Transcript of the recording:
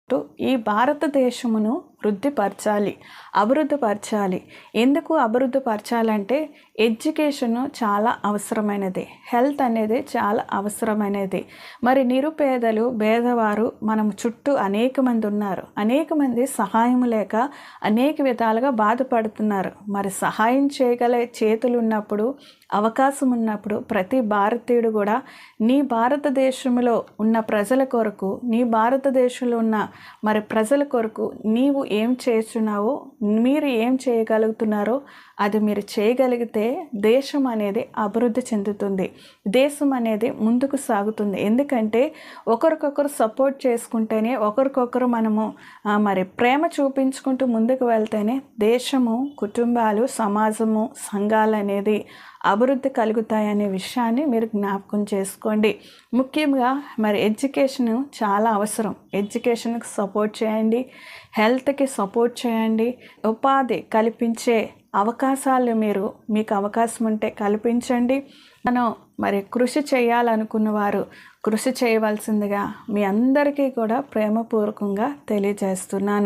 ఈ భారతదేశమును వృద్ధిపరచాలి, అభివృద్ధిపరచాలి. ఎందుకు అభివృద్ధిపరచాలంటే ఎడ్యుకేషను చాలా అవసరమైనది, హెల్త్ అనేది చాలా అవసరమైనది. మరి నిరుపేదలు, పేదవారు మనం చుట్టూ అనేక మంది ఉన్నారు. అనేక మంది సహాయం లేక అనేక విధాలుగా బాధపడుతున్నారు. మరి సహాయం చేయగల చేతులు ఉన్నప్పుడు, అవకాశం ఉన్నప్పుడు ప్రతి భారతీయుడు కూడా నీ భారతదేశంలో ఉన్న ప్రజల కొరకు, నీ భారతదేశంలో ఉన్న మరి ప్రజల కొరకు నీవు ఏం చేస్తున్నావో, మీరు ఏం చేయగలుగుతున్నారో అది మీరు చేయగలిగితే దేశం అనేది అభివృద్ధి చెందుతుంది, దేశం అనేది ముందుకు సాగుతుంది. ఎందుకంటే ఒకరికొకరు సపోర్ట్ చేసుకుంటేనే, ఒకరికొకరు మనము మరి ప్రేమ చూపించుకుంటూ ముందుకు వెళ్తేనే దేశము, కుటుంబాలు, సమాజము, సంఘాలు అనేది అభివృద్ధి కలుగుతాయనే విషయాన్ని మీరు జ్ఞాపకం చేసుకోండి. ముఖ్యంగా మరి ఎడ్యుకేషన్ చాలా అవసరం. ఎడ్యుకేషన్కి సపోర్ట్ చేయండి, హెల్త్కి సపోర్ట్ చేయండి, ఉపాధి కల్పించే అవకాశాలు మీకు అవకాశం ఉంటే కల్పించండి. మనం మరి కృషి చేయాలనుకున్న వారు కృషి చేయవలసిందిగా మీ అందరికీ కూడా ప్రేమపూర్వకంగా తెలియజేస్తున్నాను.